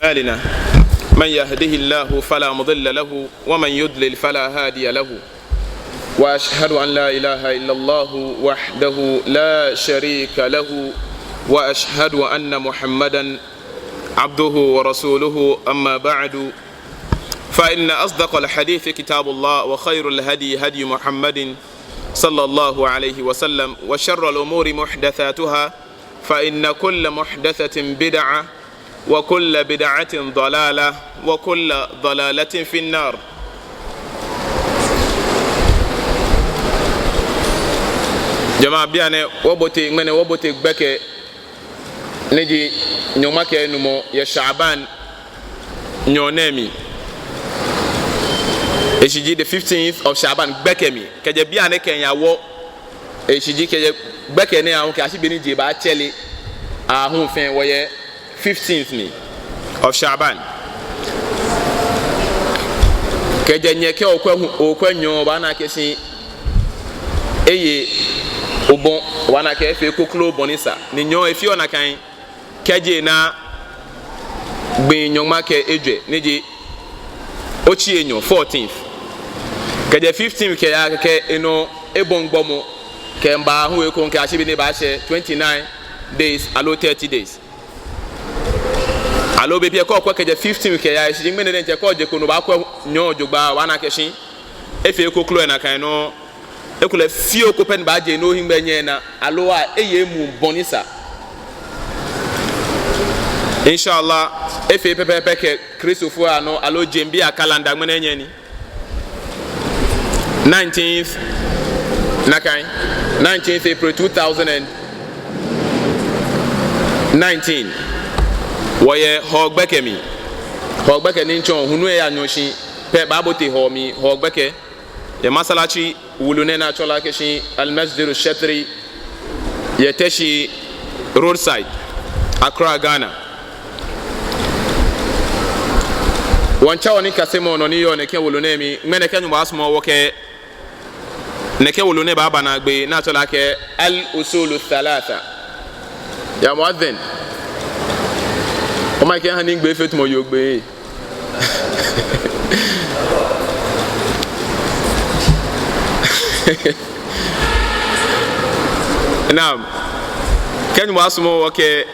أعمالنا من يهده الله فلا مضل له ومن يضلل فلا هادي له وأشهد أن لا إله إلا الله وحده لا شريك له وأشهد أن محمدا عبده ورسوله أما بعد فإن أصدق الحديث كتاب الله وخير الهدي هدي محمد صلى الله عليه وسلم وشر الأمور محدثاتها فإن كل محدثة بدعة وكل بدعة ضلالة وكل ضلالة في النار. جماعة بيانة وبوتي من وبوتي بك نجي نيومك نمو يا شعبان نيونامي eshiji the 15th of Shaban gbekemi keje bia ne kenya wo eshiji keje gbeke ne ahun ke asibe ni je ba chele ahun fen wo ye 15th ni of Shaban keje nyeke okwanyo ba na kesi eye obon wana ke fe koklo bonisa ni nyo efi ona kan keje na gbin nyoma ke edwe ni je ochi enyo 14th keje 15 ke ya ke eno ebongbomo ke mba hu ekon ke asibi ne ba she 29 days alo 30 days alo be pie ko keje 15 ke ya shi ngene ne ko je ko no ba ko nyo jogba wana ke shin efe ko klo na kan no ekule fio ko pen ba je no himbe nye na alo a eye mu bonisa inshallah efe pepe ke Christopher ano alo jembi a calendar ngene nye ni 19th nakai 19th April 2019 woye hogbekemi ni nchon hunu ya nyoshi pe babote homi hogbeke ya masalachi wulune na chola keshi al-Masjid al-Shatri ya teshi roadside Accra Ghana wancha woni kasemo no ni yo ne ke wulune mi mene ke nyuma asmo woke ne ke wulune baba na gbe na chola ke al-usul thalatha ya muadhin o ma ke hanin gbe fetu mo yo gbe naam ke nyuma asmo woke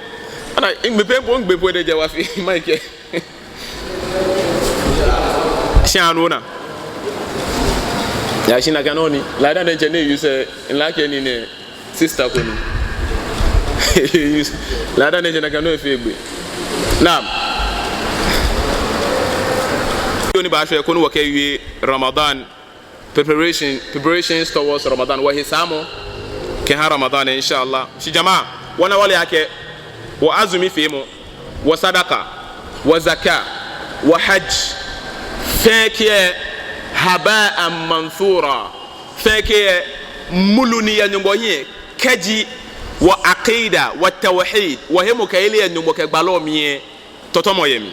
ana ingbe pe de je wa fi maike Shanuna ya shina kanoni la da nje ne use nlake ni ne sister ko ni la da nje na kanoni fegbe naam yoni ba hwe ko no waka wi Ramadan preparations towards Ramadan wa hisamo ke ha Ramadan inshallah shi jamaa wana wale yake wa azumi fimo wa sadaka wa zakka wa hajj feke haba manthura feke muluni ya nyumbo ye kaji wa aqida wa tawhid wa hemu kaili ya nyumbo ke gbalo mi totomo yemi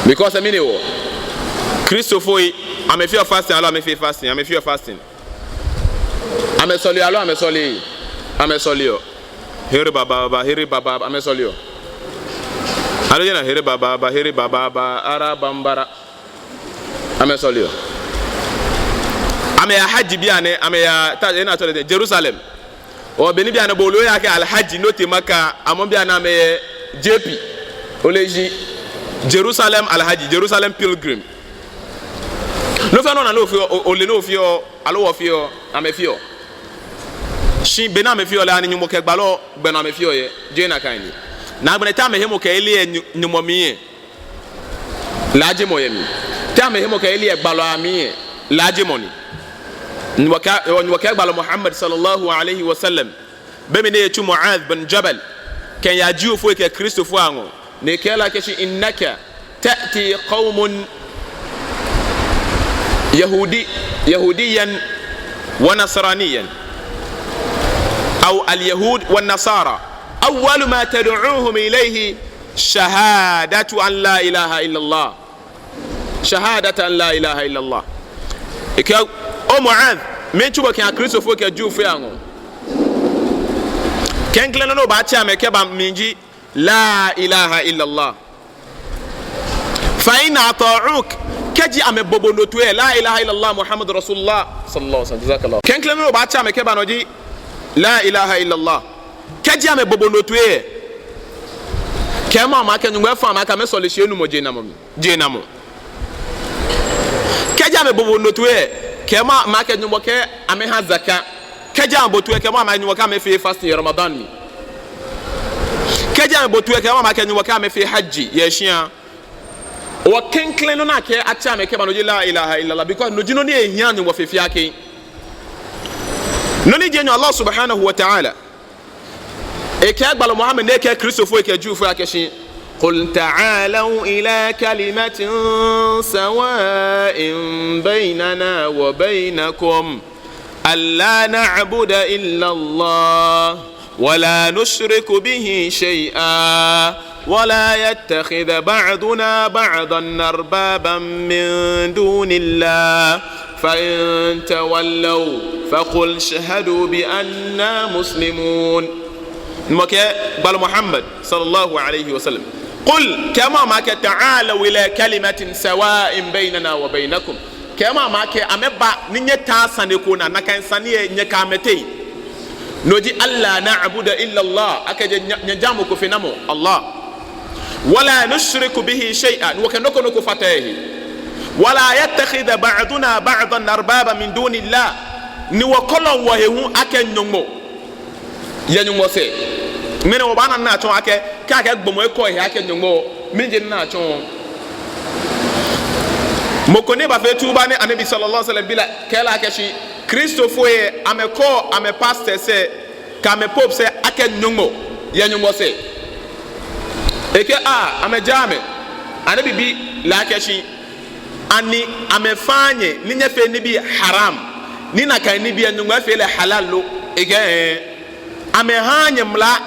because amini wo Christopher amefia fasting alo amefia fasting amesoli alo amesolio hiri baba amesolio alo jena hiri baba ara bambara amesolio ame ya haji biane ame ya ta ena tole Jerusalem o beni biane bolo ya ke al haji noti maka amon biane ame JP oleji Jerusalem al haji Jerusalem pilgrim no fa no na no fi ole no fi o alo wo fi o ame fi o shin bena me fi o la ni nyumo ke gbalo gbena me fi o ye jena kaini na gbene ta me hemo ke ele nyumo mi laje mo yemi ta me hemo ke ele gbalo ami laje moni nwaka gbalo Muhammad sallallahu alaihi wasallam be me ne tu Muadh bin Jabal kan ya jiu fo ke Christopher ango ne kela ke shi innaka ta'ti qaumun yahudiyan wa nasraniyan aw al-yahud wan nasara أول ما تدعوهم إليه شهادة أن لا إله إلا الله شهادة أن لا إله إلا الله إكا أو معاذ من شو بكي كريستوفر كجو فيانو كان كلنا نو باتشا مكبا منجي لا إله إلا الله fa in ata'uk kaji ame bobo no tuwe la ilaha illallah muhammad rasulullah sallallahu alaihi wasallam jazakallah kenkle no ba cha me ke ba no ji la ilaha illallah kaji ame bobo no tuwe kema ma ke nyungwe fa ma ka me sole shenu mo jenamo kaji ame bobo no tuwe kema ma ke nyumbo ke ame ha zaka kaji ame botuwe kema ma nyumbo ka me fi fasting ramadan ni kaji ame botuwe kema ma ke nyumbo ka me fi haji ya shia o kenkle no na ke acha me ke ba no ji la ilaha illallah because no jino ni ehia ni wo fefi ake no ni je nyo Allah subhanahu wa ta'ala e ke agbalo Muhammad ne ke Christopher e ke Jufo ake shi qul ta'alu ila kalimatin sawa'in baynana wa baynakum alla na'budu illa Allah wa la nushriku bihi shay'a ولا يتخذ بعضنا بعضا أربابا من دون الله فإن تولوا فقل اشهدوا بأننا مسلمون بل محمد صلى الله عليه وسلم قل كما معك تعالوا إلى كلمة سواء بيننا وبينكم كما معك أمبا نيتا سنكونا نكاين سنيه نكامتي نجي ألا نعبد إلا الله أكاد نجامك في نمو الله ولا نشرك به شيئا وكنكو نكو فتاه ولا يتخذ بعضنا بعضا أربابا من دون الله نوكلون وهو أكن نمو ينمو سي من وبانا ناتون كاك بمو يكوي أكن نمو من جن ناتون مكوني بفتو باني النبي صلى الله عليه وسلم بلا كلا كشي كريستوفوي أمكو أمي باستر سي كامي بوب سي أكن نمو ينمو سي eke amejame ane bibi la keshi ani amefanye ninye fe ni bi haram nina kan ni bi nyungwa fe le halal lo ege amehanye mla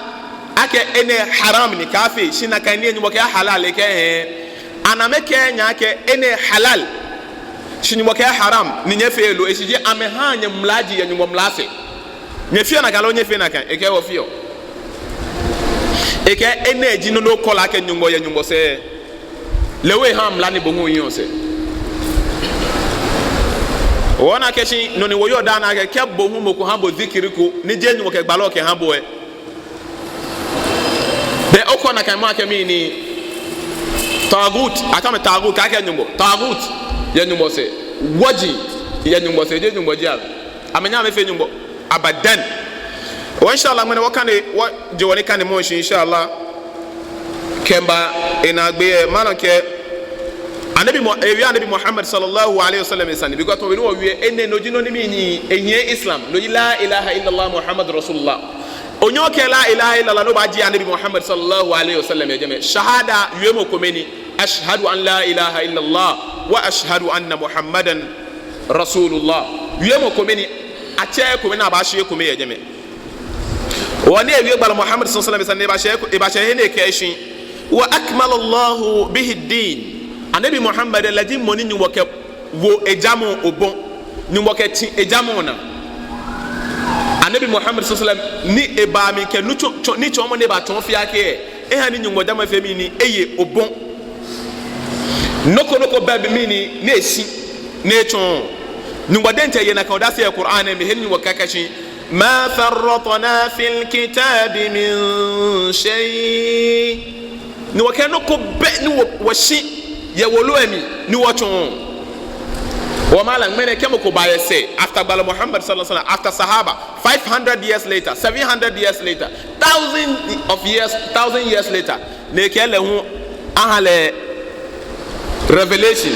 ake ene haram ni kafi shina kan ni nyumwa ke halal ege anameke nya ake ene halal shinyumwa ke haram ninye fe lo esiji amehanye mlaji ya nyumwa mlase nyefia na galo nyefe na kan ege wo fio eke energy no kola ke nyumbo ya nyumbo se lewe ham la ni bongo yin se wona keshi no ni woyo dana ke bongo moko hambo zikiri ko ni je nyumbo ke gbalo ke hambo e de okona kan ma ke mi ni tagut akame tagut ka ke nyumbo tagut ya nyumbo se waji ya nyumbo se je nyumbo jia amenya me fe nyumbo abadan inshallah mene wakane wa jewani kane mo inshallah kemba ina gbe manake anabi Muhammad sallallahu alaihi wasallam isani because to we no wie ene no jino ni mi ni enye islam no la ilaha illallah muhammad rasulullah onyo ke la ilaha illallah no ba ji anabi Muhammad sallallahu alaihi wasallam ya jame shahada yemo komeni ashhadu an la ilaha illallah wa ashhadu anna muhammadan rasulullah yemo komeni ache komeni abashi komeni ya jame wani ewe gbala Muhammad sallallahu alaihi wasallam ba shehene keshi wa akmala Allah bihi ad-din anabi Muhammad laji moni ni woke wo ejamu obon ni woke ti ejamu na anabi Muhammad sallallahu alaihi wasallam ni eba mi ke ni chomo ne ba ton fi ake e ha ni nyumo dama fe mi ni eye obon noko baby mi ni esi ne chon ni wadente ye na ka odase Qur'an mi hen ni wakakashi ما فرطنا في الكتاب من شيء نو كانو كوبني وشي يولوامي نو واتون وما لان من كم كوبايسه after bala Muhammad sallallahu alaihi wasallam after sahaba 500 years later 700 years later 1000 years later ne kele hu ahale revelation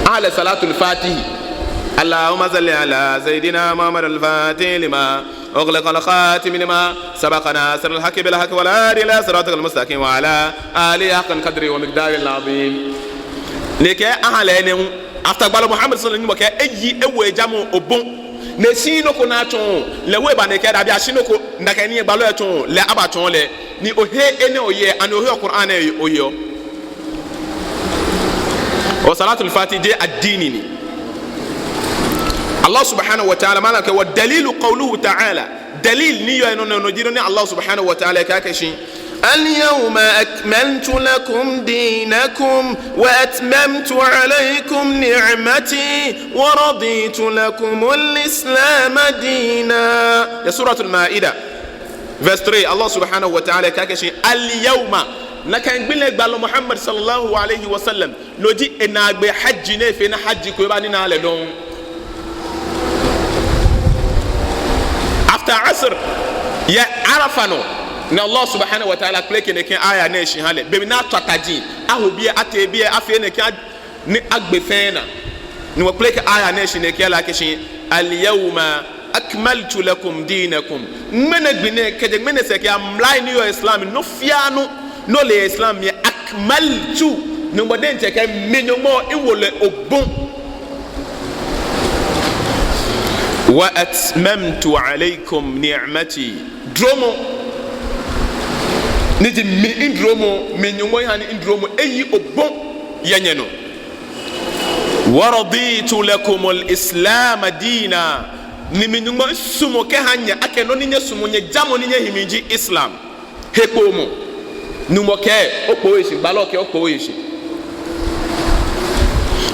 ahale salatul fatih اللهم صل على سيدنا محمد الفاتح لما أغلق الخاتم لما سبقنا سر الحق بالحق والهادي إلى صراطك المستقيم وعلى آله حق قدره ومقداره العظيم لك أهلين أفتقبل محمد صلى الله عليه وسلم أي أول جامو أبون نسينو كناتون لوي بانك دابي أشينوكو نكاني بالوتون لا أباتون لا ni ohe ene oye ani ohe Qur'an oyo wa salatul fatih je addini ni Allah subhanahu wa ta'ala malaka wa dalilu qawluhu ta'ala dalil ni yo no jino ni Allah subhanahu wa ta'ala ka kashi اليوم أكملت لكم دينكم وأتممت عليكم نعمتي ورضيت لكم الإسلام دينا. يا سورة المائدة verse 3 الله سبحانه وتعالى كاكشي اليوم نكان بلغ بالله محمد صلى الله عليه وسلم نجي إنا بحج نفينا حج كويباني نالي دون after عصر يا عرفانو na Allah subhanahu wa ta'ala pleke ne kan aya na shi hale be na tataji ahobi atebi afi ne kan ni agbefena ni wa pleke aya na shi ne kala ke shi al yawma akmaltu lakum dinakum mena gbine ke de mena se ke amlai ni yo islam no fiano no le islam ya akmaltu no boden te ke menyomo iwole ogbon wa atmamtu alaykum ni'mati dromo niti mi indromo mi nyumo yani indromo eyi obon yenye no waraditu lakum alislam dina ni mi nyumo sumo ke hanya ake no ninye sumo nye jamo ninye himiji islam hepo mo numo ke opo eshi balo ke opo eshi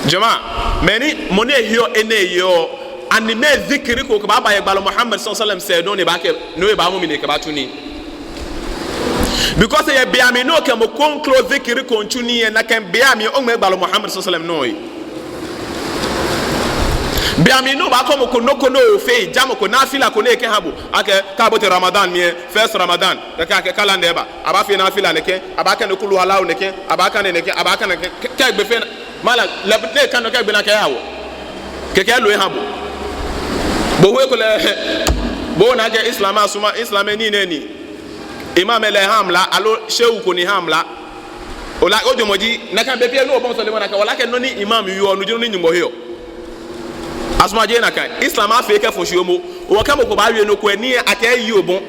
jama meni moni ehio ene yo anime zikiri ko ka baba ye balo Muhammad sallallahu alaihi wasallam se do ne ba ke no e ba mu mi ne ka ba tuni because ye biami no ke mo conclo zikiri kontuni na kan biami o me balo Muhammad sallallahu alaihi wasallam no biami no ba ko mo ko no ko no fe jamo ko nafila ko ne ke habu ake ka bote Ramadan mi first Ramadan da ka ke calendar ba aba fe nafila ne ke aba kan kulu halau ne ke aba kan ne ke aba kan ke gbe fe mala le ne kan no ke gbe na ke hawo ke lo habu bo we ko le bo na ke islam asuma islam ni ne ni imam ele hamla alo shehu ko ni hamla ola ojomoji na kan be pie no obon so le mona ka wala ke no ni imam yu onu jinu ni nyumo hio asuma je na kan islam afeke fo shiomo o ka mo ko ba wi no ko ni aka yi obon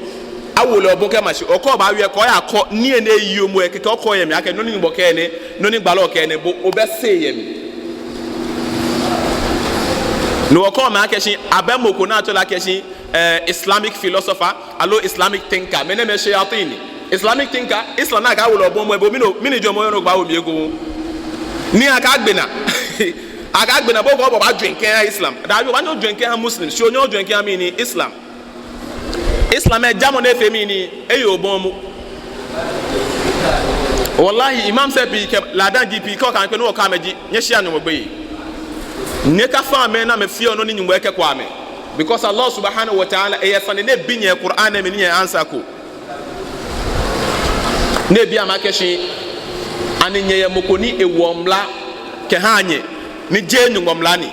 awole obon ke machi o ko ba wi ko ya ko ni ene yi omo e ke ko yemi aka no ni nyumo ke ne no ni gbalo ke ne bo obese yemi no ko ma aka shi abemoko na to la ke shi Islamic philosopher alo Islamic thinker mene me shayatini Islamic thinker Islam na ka wo lo bon mo ebo mini jo mo yo no gba wo mi ego ni aka gbena bo ko ba drink Islam da yo ba no drink Muslim so no drink mi ni Islam e jamo na fe mi ni e yo bon mu wallahi imam se bi ke la dan gp ko kan pe no ka meji nye shia no mo gbe ne ka fa me na me fie no ni nyumbo e ke kwa me because Allah subhanahu wa ta'ala e yasane ne binye Qur'an me ni answer ko ne bia makeshi anenye ye mokoni ewomla ke hanye ni je nyumomla ni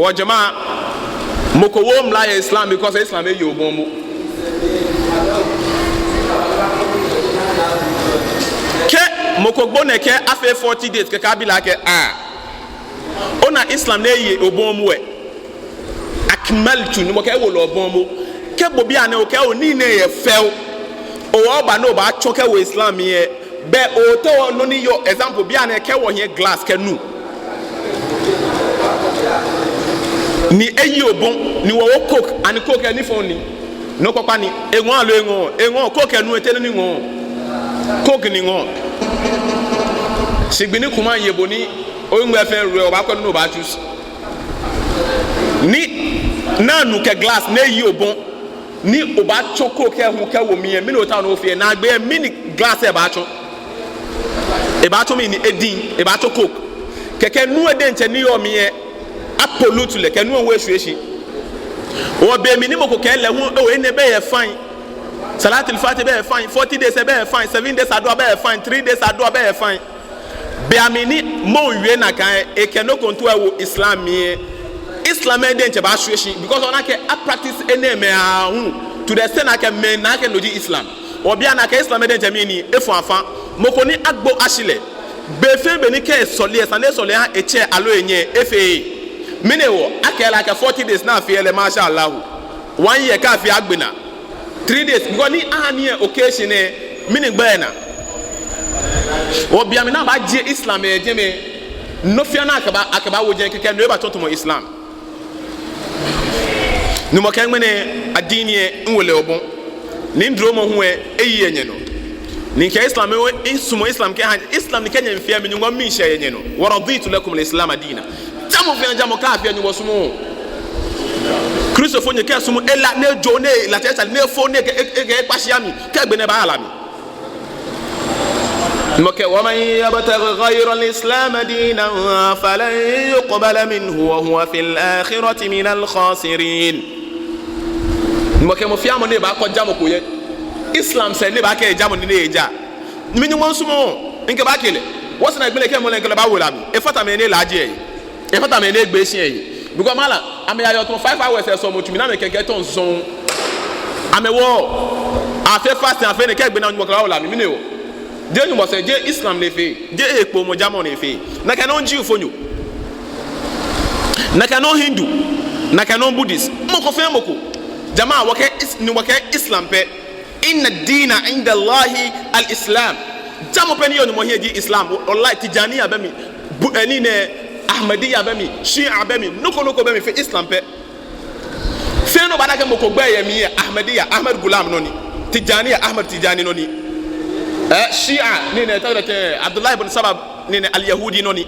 wa jamaa moko womla ya Islam because Islam e yobomu ke moko gbone ke afe 40 days ke kabila ke ona Islam ne ye obomu we akmaltu ni mo ke wo lo obomu ke bobi ane o ke o ni ne ye fel o oba no ba choke wo Islam ye be o to no ni yo example bi ane ke wo here glass ke nu ni eyi obon ni wo coke ani coke ani fon ni no papa ni enwon alo enwon coke nu ete ni ngon coke ni ngon sigbini kuma yeboni o ngwe fe re o ba ko no ba choose ni na nu ke glass na eyi obon ni o ba cho coke hu ke wo mi e mi no ta no fe na gbe mini glass e ba cho mi ni edin e ba cho coke keke nu ede nche ni yo mi e pollute le kenu we hwehwe o be mi ni moko ke le hu o ene be ye fine salatul fatih be ye fine 40 days be ye fine 7 days ado be ye fine 3 days ado be ye fine be amini mo we na kan e ke no kontu e Islam ye Islam e de nche ba hwehwe because ona ke a practice ene me hu to the extent na ke me na ke no di Islam o bia na ke Islam e de nche me ni efu afa moko ni agbo ashile be fe be ni ke sole ha eche alo enye efe mine wo akela ka 40 days na fiele masha Allah 1 year ka fi agbena 3 days because ni ahani occasion e mine gba na wo bia me na ba je Islam e je me no fia na akaba wo je keke no e ba totomo Islam no mo kan mene adini nwole obon ni ndro mo ho eyi enye no ni ke islam sumo islam ke han islam ni kenya mfia me nywa mi hye enye no wa raditu lakum alislam adina tamo fi anja mo ka afia nywo sumo kristo fo nye ke sumo ela ne jo ne la tesa ne fo ne ke kwahia mi ke gbe ne ba ala mi مكة ومن يبتغ غير الإسلام دينا فلن يقبل منه وهو في الآخرة من الخاسرين مكة مفيام نبا كو جامو كويه إسلام سي نبا كي جامو نيجا من يوم سمو إنك باكيله وسنا يقبل كي مولا إنك باولامي إفتا مني لاجي إفتا مني بيشي بيقول مالا أمي أيوة 5 hours so much mina me keke ton son ame wo afe fast afe ne kegbe na nwo kala wala mi mine wo de nyu mo se je islam le fe je epo mo jamo ne fe na ka no nji ufonyo na ka no hindu na ka no buddhist mo ko fe moko jamaa wake ni wake islam pe inna ad-dina 'inda allahi al-islam jamo pe ni yo ni mo he di islam wallahi tijaniya ba mi eni ne ahmadiyya ba mi shi'a ba mi noko ba mi fe islam pe fe no badake mo ko gba ye mi ahmadiyya ahmad gulam noni tijaniya ahmad tijani noni shi'a ni ne tawrate abdullah ibn sabab ni ne al-yahudi noni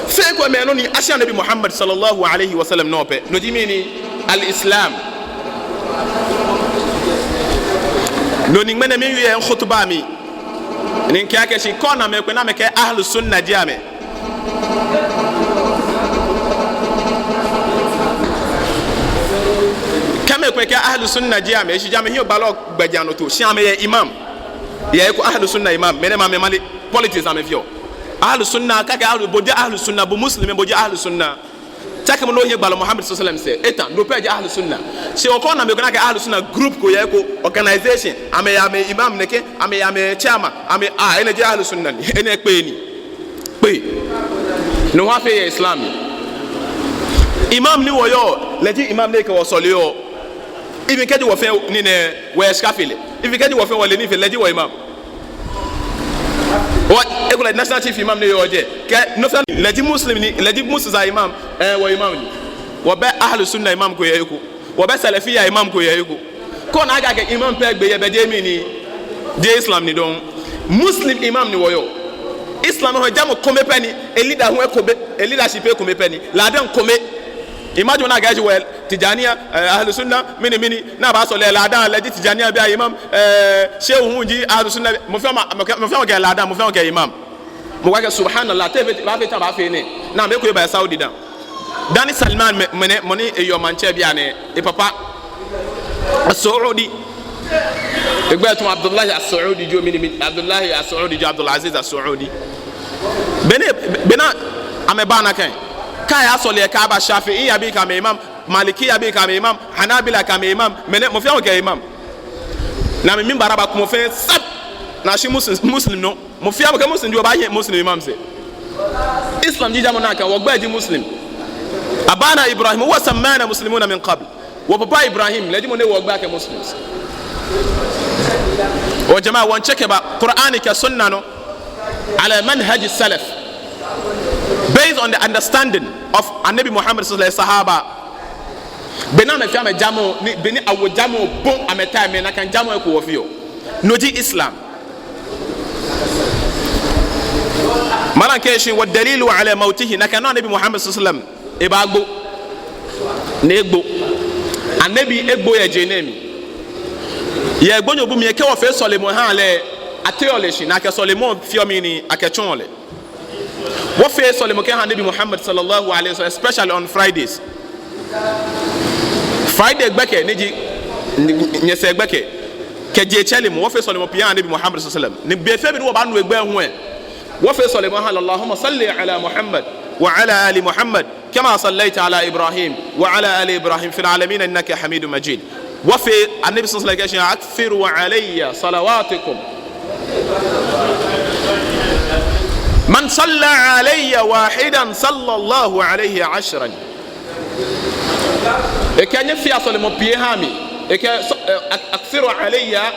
fe ko me noni asha nabi muhammad sallallahu alayhi wa sallam no pe no jimini al-islam noni mena mi wi en khutba mi nin kake shi kona me ko na me ke ahlus sunna jame kame ko ke ahlus sunna jame shi jame hiyo balok gbajano to shi ame imam ya ko ahlus sunna imam mena ma me mali politics ame fio ahlus sunna kake ahlus sunna bu muslim bo ahlus sunna take mo no he gbalo muhammad sallallahu alaihi wasallam se etan do page ahlus sunna se o ko na me ko na ke ahlus sunna group ko ya ko organization ame imam neke ame chairman ame ene je ahlus sunna ni ene pe ni pe no wa fe islam imam ni wo yo leji imam ne ke wo sole yo ibi ke di wo fe ni ne we skafile ibi ke di wo fe wo le ni fe leji wo imam what ekula national chief imam ne yo je ke no fe leji muslim ni leji musa imam wo imam ni wo be ahlus sunna imam ko ye ko wo be salafiya imam ko ye ko na aga ke imam pe gbe ye be je mi ni je islam ni don muslim imam ni wo yo islam ho jamo kome pani e leader ho ekobe e leadership e kome pani la dan kome imagine na gaji well tijaniya ahlus sunna mini na ba so le la dan le tijaniya bi imam shehu hunji ahlus sunna mo fe ga la dan mo fe ga imam mo wa ga subhanallah tebe ba fe ta ba fe ne na me ko e ba saudi dan dani salman mene moni e yo manche bi ane e papa as-saudi egbe tun abdullah as-saudi jo mini abdullah as-saudi jo abdul aziz as-saudi bena ame bana kan kai asole ka ba shafi'i ya bi ka imam maliki ya bi ka imam hanabila ka imam mene mo fi o ke imam na me minbara ba ko fe sab na shi muslim no mo fi am ka muslim di o ba ye muslim imam se islam ji jamona ka wo gba ji muslim abana ibrahim wa samana muslimuna min qabl wa papa ibrahim ladi mo ne wo gba ka muslims o jamaa won cheke ba qur'ani ka sunna no ala manhaj salaf based on the understanding of Nabi Muhammad sallallahu alaihi sahaba bena me fiame jamo ni beni awo jamo bon ameta me na kan jamo ko wofio noji islam malan keshin wa dalilu ala mautihi na kan Nabi Muhammad sallallahu alaihi wasallam e bagbo na egbo anabi egbo ya jenemi ye egbo nyobu mi ke wo fe solemo han le ateole shi na ke solemo fiomi ni akechonle what face Solomon can Nabi Muhammad sallallahu alaihi wasallam, especially on Fridays. Friday gbeke neji nyese gbeke ke je chele mo what face Solomon pian Nabi Muhammad sallallahu alaihi wasallam ni be fe bi wo ba no egbe ho e what face Solomon Allahumma salli ala Muhammad wa ala ali Muhammad kama sallaita ala Ibrahim wa ala ali Ibrahim fil alamin innaka Hamidum Majid what face Nabi sallallahu alaihi wasallam akfiru alayya salawatukum من صلى علي واحدا صلى الله عليه 10 كان يفي اصل مبيهامي اكثروا علي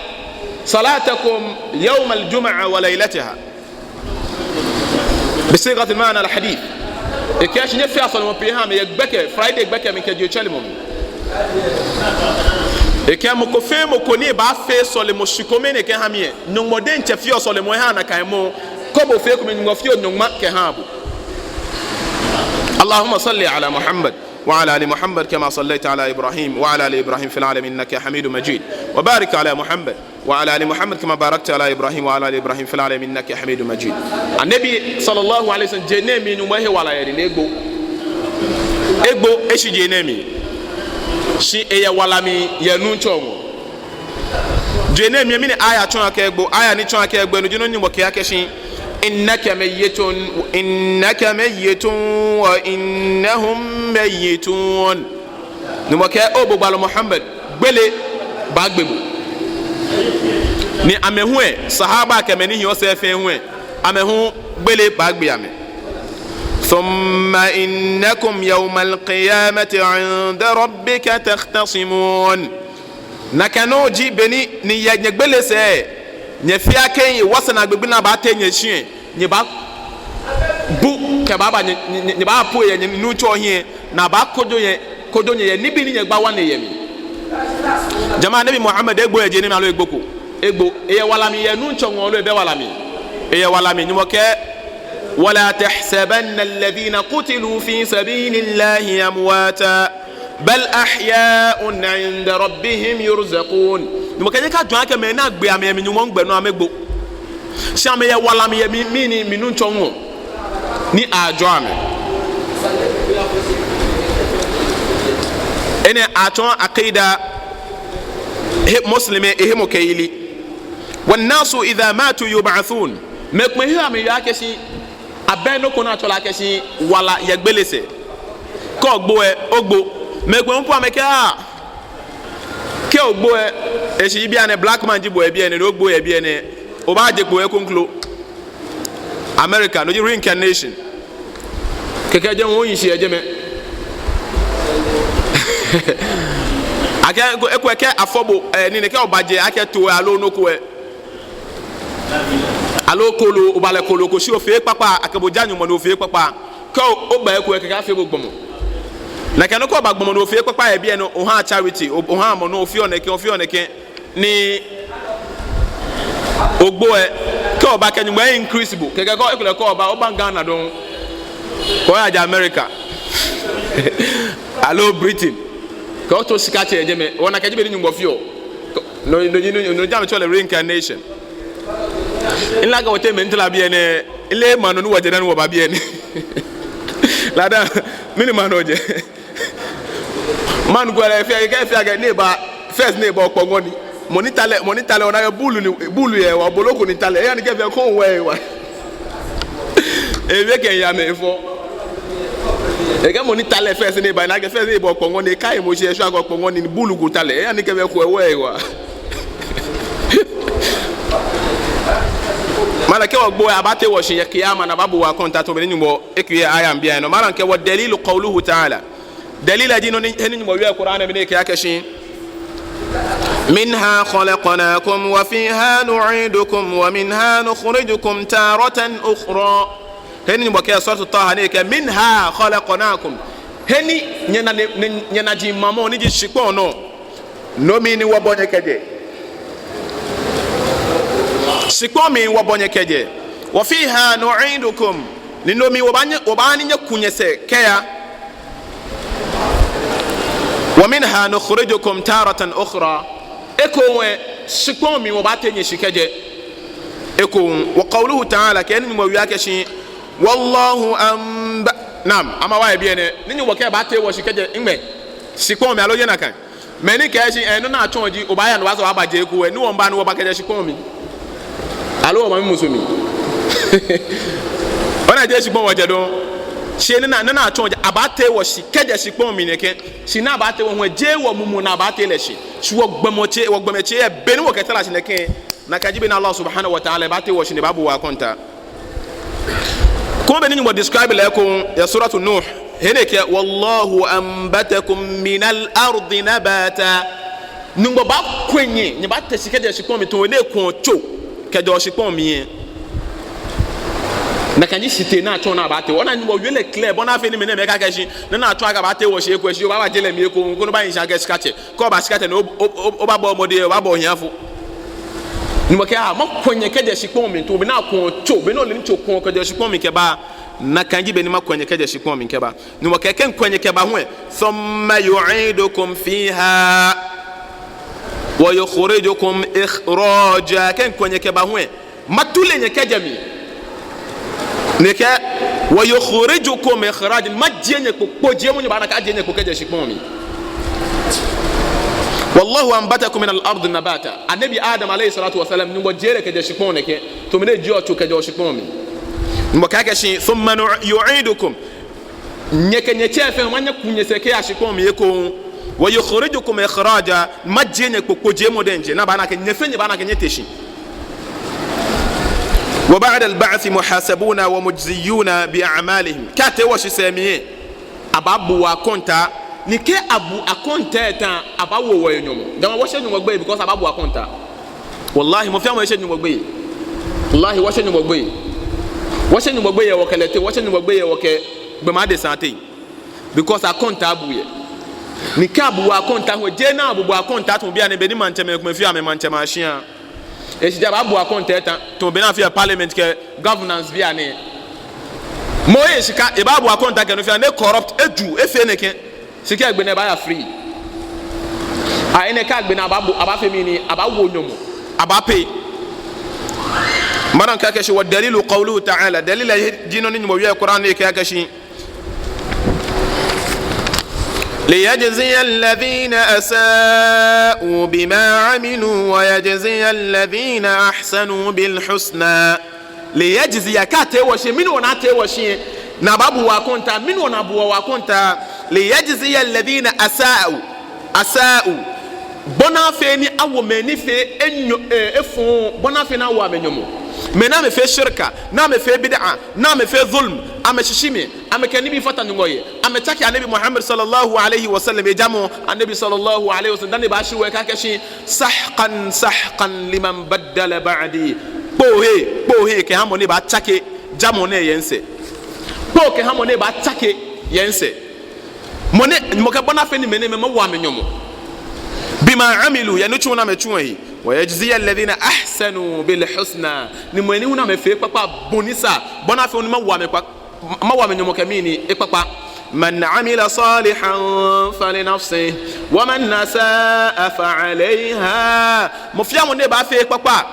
صلاتكم يوم الجمعه وليلتها بصيغه المعنى الحديث كان يفي اصل مبيهامي يبكى فرايدي يبكى من كجو تشلمو eke mo ko fe mo ko ni ba fe sole mo shikome ne ke ha me no modern che fi sole mo ha na kan mo ko bo fe ko me ngo fi no ma ke ha bu اللهم صل على محمد وعلى ال محمد كما صليت على ابراهيم وعلى ال ابراهيم في العالمين انك حميد مجيد وبارك على محمد وعلى ال محمد كما باركت على ابراهيم وعلى ال ابراهيم في العالمين انك حميد مجيد. النبي صلى الله عليه وسلم جنمي نو مه ولا يدي egbo eshi jenemi shi eya walami yanu chongo jenemi mi ni aya chon aka egbo aya ni chon aka egbo no jino ni mo ke ake shi innaka mayyitun wa innahum mayyitun ni mo ke obo balo Muhammad gbele ba gbebo ni amehu e sahaba kemeni hi o se fe hu e amehu gbele ba gbe ame ثم إنكم يوم القيامة عند ربك تختصمون نكانو جي بني نيجبل سي نفيا كي وصنا ببنا باتي نشين نبا بو كبابا نبا بو نوچو هي نبا كودو يه نبي نيجبا واني يمي جماعة نبي محمد اغبو يجيني مالو اغبوكو اغبو ايه walami ye nuncho ngolo ebe walami ايه walami نموكي ولا تحسبن الذين قتلوا في سبيل الله أمواتا بل أحياء عند ربهم يرزقون نمكن يكاد جوانك منا بيا من يوم بنو أمبو شامي يا ولا مي ميني منون شونو ني أجوام أنا أتون عقيدة مسلمة إيه مكيلي والناس إذا ماتوا يبعثون مكمهي أمي ياكسي abeno kona chola keshi wala yegbelese ko ogbo e ogbo megbe npo ameke ke ogbo e eshi bi ane black man jibo e bi ene ogbo e bi ene oba jegbo e konklo America no reincarnation keke je won yin shi eje me ake ekweke afobo ni ne ke obaje ake to alo noko e alo kolo obale kolo ko si o fe papa akabo janyu mo no fe papa ko o ba eku e ka fe gbogbomo na ke no ko ba gbogbomo no fe papa e bi e no o ha charity o ha mo no o fi oneke ni ogbo e ko ba kanyu mo increasable ke ko e ko ba o ba Ghana don ko ya ja America alo Britain ko to sikate eje me wona ke jibe ni nyumbo fi o no jam chole reincarnation ila ga wote mentala biene ile manu nu wajena nu ba biene lada mini manoje man gwara fe ga ne ba first ne ba okpongo ni monitale ona yo bulu ye wa boloko ni tale ya ni ke fe ko we wa ewe ke ya me fo e ga monitale first ne ba na ke first ne ba okpongo ni kai mo se so aga okpongo ni bulu go tale ya ni ke fe ko we wa malake ogbo abate wo shin kiyama na babu wa konta to be nyumbo ekiye aya mbia no malanke wa dalilu qawluhu ta'ala dalila dino ni nyumbo wi qur'ana bine ke akashin minha khalaqnakum wa fiha nu'idukum wa minha nukhrijukum taratan ukhra nyumbo ke suratu taha ne ke minha khalaqnakum nyana ji mamo ni ji shikpo no mi ni wo bonye keje sikomi wabonye keje wa fiha nu'idukum linomi wabani nyakunyese keya wa minha nukhrijukum taratan ukhra ekowe sikomi wabate nyeshikeje eko wa qawluhu ta'ala kani mo wiyake shi wallahu nam ama wa biene ninyi woke bate wo shikeje ngbe sikomi aloje nakan meni keshi enu na achonji obaya no wazo abaje ekuwe ni womba no wobakeje sikomi alo ma musomi ona je shipon waje don she na achon abate wo shikeje shipon mi neke shi na abate wo je wo mumu na abate le shi wo gbemoche e beni wo ketala shi neke na kajibe na Allah subhanahu wa ta'ala abate wo shi ne babu wa konta ko be ni mo describe le ko ya suratu nuh heneke wallahu ambatakum minal ardi nabata nungbo ba kwenye ni ba te shikeje shipon mi to le ko cho kejo shipon mi na kanyi site na atwa na abate wona nyi wo wele clear bona afi ni me na me ka kashi na atwa ga abate wo hye kwashi o ba jele mi ko nko no ba yin sha ga skache ko ba skache na o ba bo mode o ba bo hiafo ni mo ka mo konye ke de shikpon mi to bi na kon cho bi no le ncho kon ke de shikpon mi ke ba na kanji be ni ma konye ke de shikpon mi ke ba ni mo ka ken konye ke ba ho thumma yu'idukum fiha wa yukhrijukum ikhraja ken konye ke ba ho matule nye ke jami neke wa yukhrijukum ikhraj majjenye ko jemu ni bana ka jenye ko keje shikmomi wallahu anbatakum min al-ard nabata anabi adam alayhi salatu wasalam ni mojere keje shikmone ke to mine jio to keje shikmomi mbo ka shi thumma yu'idukum nyeke chefe manya kunyeseke ya shikmomi yeko wa yukhrijukum ikhraja majjenye ko jemu denje na bana ke nyefenye bana ke nyeteshi وبعد البعث محاسبون ومجزيون بأعمالهم كاتي وش ساميه أبابو وكونتا نكي أبو أكونتا تا أبابو وينيوم دما وش نيوم بقى because أبابو أكونتا والله ما فيهم وش نيوم بقى والله وش نيوم بقى وكلتي وش نيوم بقى وك بمادة ساعتين because أكونتا أبوه نكي أبو أكونتا هو جينا أبو أكونتا تون بيا نبني مانتمي كم فيها مانتمي أشياء ejaba abu akonteta to be na fi parliament ke governance bi ane moye sika e ba abu akonta ke no fi ane corrupt edu efe ne ke sika egbe ne ba ya free a ene ka egbe na aba fe mi ni aba wo nyomo aba pay maran ka ke shi wa dalilu qawluhu ta'ala dalila jino ni mo wi Qur'an ne ke shi ليجزي الذين أساءوا بما عملوا ويجزي الذين أحسنوا بالحسنى ليجزي كاتي وشي من وناتي وشي نبابو وكونتا من ونبو وكونتا ليجزي الذين أساءوا بنا فيني أو مني في إنه إفهم بنا فينا أو منيمو منام في شركة نام في بدعة نام في ظلم أم ششيمي أم كنبي فتن نقوي أم تكي النبي محمد صلى الله عليه وسلم يجمع النبي صلى الله عليه وسلم دني باشي وكاكشي سحقا لمن بدل بعدي بوهي كهاموني باتشكي جاموني ينسي بو كهاموني باتشكي ينسي money mokabona feni meneme mawa menyomo bima amilu ya nuchuna mechuhi wa yajzi alladhina ahsanu bil husna ni mweni una mefe papa bonisa bona fe mawa menyomo kamini epapa man amila salihan falinafsihi wa man nasaa fa alayha mofia mo ne ba fe papa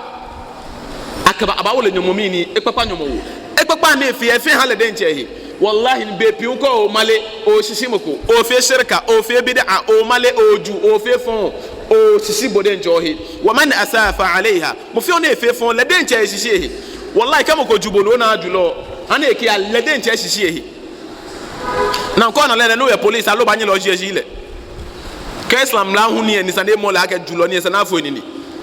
akaba abawole nyomo mini epapa nyomo wo epapa ne fe halede nchehi wallahi be piuko o male o sishimoko o fe shirka o fe bid'a o male o ju o fe fon o sisibode njohi wa man asafa alaiha mo fi on e fe fon le den che shishihi wallahi kama ko jubono na ajulo ana e ki le den che shishihi na ko na le no ya police alo ba nyi lo shishihi le ke islam la hu ni sande mo la ka julo ni sanafo ni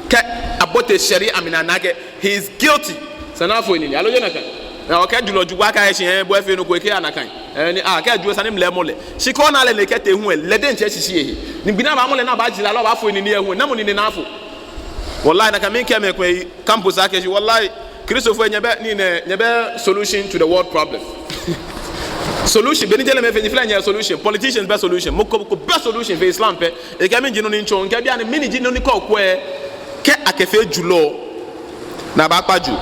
ke abote sharia minana ke he is guilty sanafo ni alo je na kan na okay julo jugwa ka he bo efe no ko ke anakan ni ka juwe sanim le mole shiko na le ke te hu le den che sisi ehi ni bina ba mole na ba jila lo ba fo ni ehu na mo ni na afo wallahi na ka min ke me ko campus ake shi wallahi Christopher nyebe solution to the world problem solution beni jele me fe ni fla solution politicians best solution mo ko best solution for Islam pe e ka min jino ni nchon ke bia ni mini jino ni ko ke akefe julo na ba paju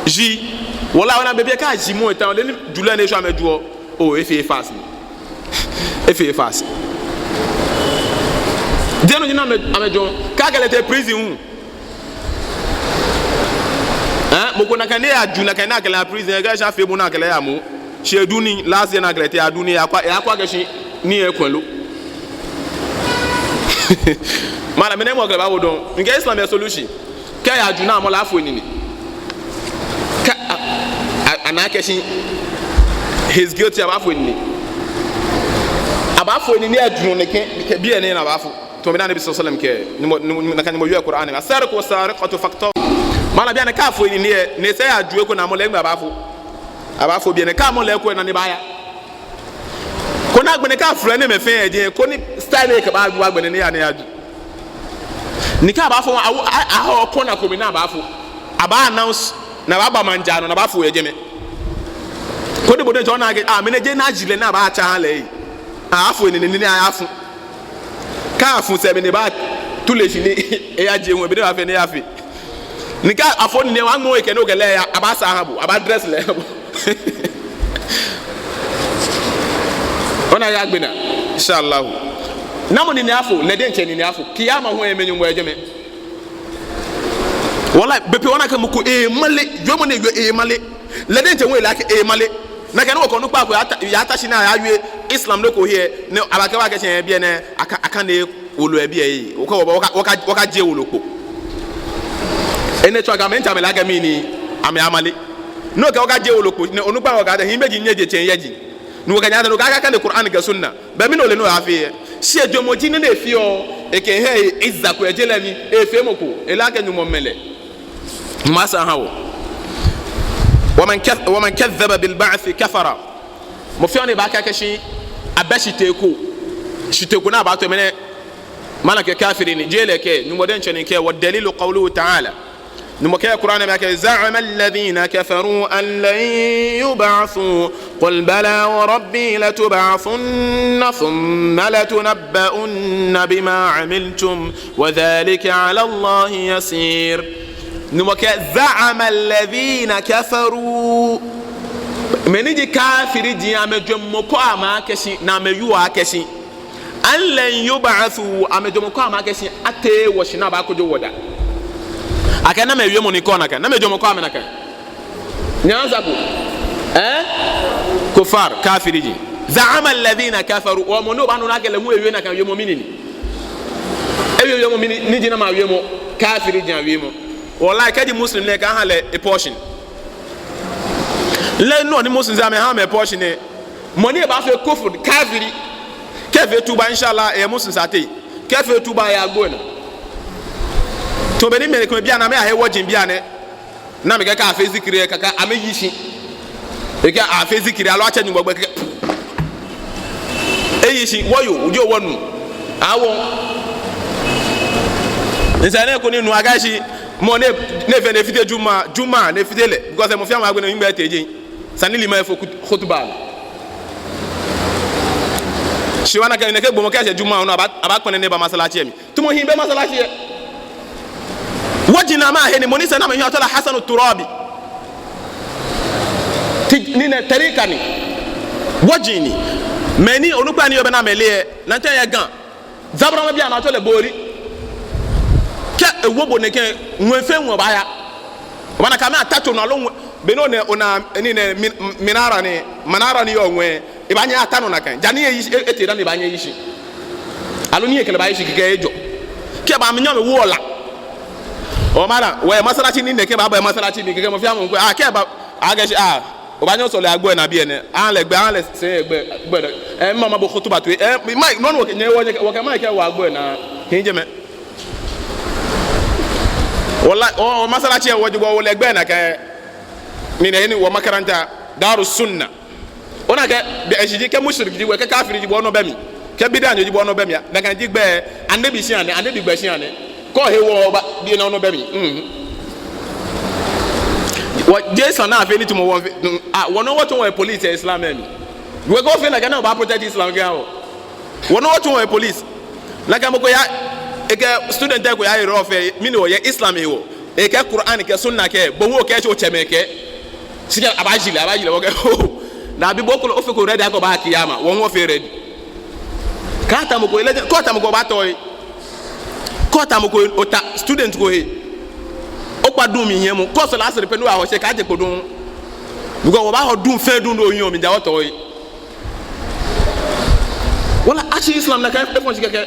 ji wala wana bebe ka jimo etan le julo na so amejuo o efe fast deno jina amejo ka galete prison moko na kane ajuna kana kala prison ga sha fe mu na kala ya mu sheduni last year na galete aduni ya kwa gashi ni ekwelo mala mene mo ga ba wodon nge Islam ya solution ka ya ajuna mo la afo ni ka anakeshi he's guilty abafo ni adunu ne ke bi ene na abafo to me na nabi sallallahu alaihi wasallam ke na kan mo yu Qur'an ga sariqu wasariqatu faqtu mala bi ane ka afo ni ne se aju ko na mo le ngba abafo bi ene ka mo le ko na ne baya ko na gbe ne ka afro ne me fe e ko ni style ke ba gba gbe ne ya ne aju ni ka abafo a ko na ko mi na abafo aba announce na baba manjano na abafo ye jeme ko de boden jona ke me ne je na jile na ba cha le afu ni afu ka afu se me ne ba tule shi ni e ya je won be de ba fe ne ya fe ni ka afo ni wa ngo e ke no ke le ya aba sa ha bu aba dress le bu ona ya gbena inshallah namo ni afu le de nche ni afu kiyama ho e menyu mo ejeme wala bepe wona ka muko e male yomo ne yo e male le de nche wo la ke e male na ke no ko no pa ko ya atashi na ya yue islam no ko here ne abaka wa ke chen bia ne aka ne wolo e bia yi wo ka je wolo ko ene to aga menta me la ga mi ni ame amale no ke wo ka je wolo ko ne onu pa wo ga de hin beji nye je chen yeji no ka nya de no ka ne qur'an ga sunna be mi no le no afi si e jomo ji ne na fi o e ke he izza ko ejele mi e fe moko e la ke nyumo mele masa hawo ومن كذب بالبعث كفر مفيوني باكا كشي ابشي تيكو نا باتو من مالك كافرين جيلك نمودن شنك والدليل قوله تعالى نمك القران باكا زعم الذين كفروا ان لن يبعثوا قل بلى وربي لتبعثن ثم لتنبؤن بما عملتم وذلك على الله يسير نمك زعم الذين كفروا مني كافر دي امجمكو اما كشي ناميوا كشي ان لن يبعثوا امجمكو اما كشي اتي وشنا باكو جو ودا akana me wiemo ni kona kan na me jomo ko amena kan nyanza ko kufar kafiriji za'ama alladhina kafaru wa munu banu na gele mu ewe na kan wiemo minini ewe wiemo minini ni jina ma wiemo kafiriji an wiemo wallahi kadi muslim ne kan hale a portion le no ni muslim za me ha me portion ne moni e ba fe kufur kafiri kefe tuba inshallah e muslim sate kefe tuba ya gona to be ni me ko bia na me ahe wojin bia ne na me ka afi zikiri kaka ameyishi e ka afi zikiri alo acha nyugbo gbe eyishi woyo ujo wonu awo nsane ko ni nu agashi mo ne fe ne fite juma ne fitele because mo fi am agbe na yimbe teje sanili ma fo khutba shi wana ka ne ke gbomo ka se juma ona aba pon ne ba masalachi mi tumo himbe masalachi wajina ma heni monisa na mahia tola Hasan Turabi nina tarika ni wajini meni onupa ni obena mele na ntan ya gan zabra ma bia na tola bori ke ewobo ne ke nwefe nwo ba ya wana kama atato na lo beno ne ona ni ne manara ni yo nwe ibanya atano na kan jani etira ni banya yishi alo ni ekele ba yishi ke ejo ke ba menyo me wola o mara we masalachi ni ne ke ba masalachi ni ke mo fi amon ko ke ba agashi obanyo so le agbo na bi ene an le se egbe mama bo khutuba to mai non wo ke wo ke mai ke wa agbo na hinje me wallahi o masalachi e wojibo wo le egbe na ke ni ne ni wo makaranta darus sunna ona ke be ejiji ke mushrik ji we ke kafiri ji bo no be mi ke bidan ji bo no be mi na kan ji gbe anabi si ane anabi gbe si ane ko he wo ba bi na no be mi wa Jason na fe ni to mo won no what won police Islam me we go feel like na ba protect Islam ga o won what won police like am ko ya e ke student ko ya ro fe mi no ye Islam e wo e ke Quran ke sunna ke bo wo ke cho cheme ke sika abajile wo ke na bi bokolo ofe ko ready ko ba kiyama won wo fe ready ka ta mo ko ele ko ta mo ko ba toy ko ta mo ko ota student ko he o pa dun mi yen mo ko so lasere pelu a ho se ka je podun bugo wo ba ho dun fe dun do yin o mi ja woto yi wala achi Islam na ka e fon sikeke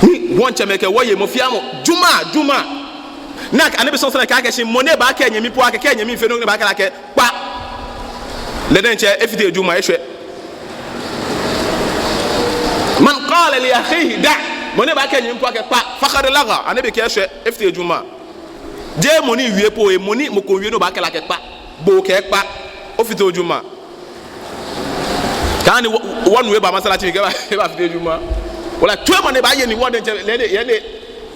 ni won chemeke wo ye mo fiamo juma nak anabi sallallahu alaihi wasallam ka ke shin mo ne ba ka nyami po aka ke nyami fe no ba ka ke pa le den che efite juma e hwe man qala li akhihi da mo ne ba ka nyami po aka pa faqad laga anabi ke hwe efite juma je moni wie po e moni mo ko wie no ba kala ke pa bo ke pa ofite ojuma kan won we ba masala ti ke ba fite ojuma wala to mo ne ba ye ni won de ye de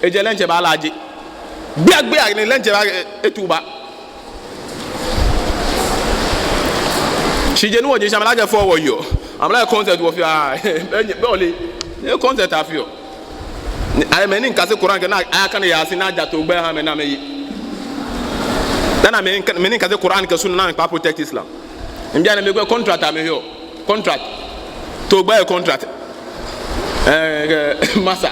eje lenche ba laji gbe ni lenche ba etuba she je no je shamala je for yo amla concept wo fi be ole e concept afio ay me ni nkase Quran ke na aka na yasin na jato gbe ha me na me yi dana me ni nkase Quran ke sunna na pa protect Islam mbia na me go contract am here contract to gbe contract masa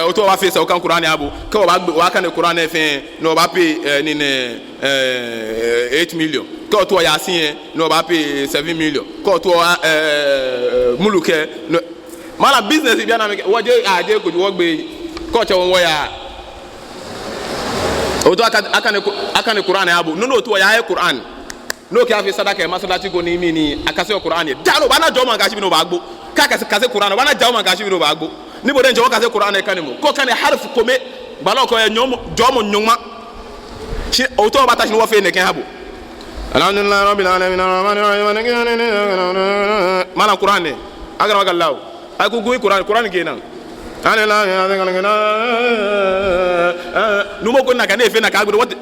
oto wa face o kan Quran abu ke wa kan Quran e fe no ba pay ni 8 million ko to yasin no ba pay 7 million ko to muluke no mala business bia na me waje aje ko wo gbe ko che won wo ya oto aka ne Quran abu no to ya Quran no ke afi sadaka e masalati go ni mi ni akase Quran e dalo bana joma gashi bi no bagbo kase Quran bana joma gashi bi no bagbo ni bo den joma kase Quran e kanimo ko kan harf kome bala ko e nyom jomo nyuma shi oto bata shi no fe ne ken habu alhamdulillah rabbil alamin arrahmanir rahim mala Quran ne agara wagallahu ay ko goy Quran kenan numo ko na kan e fe na ka gbe what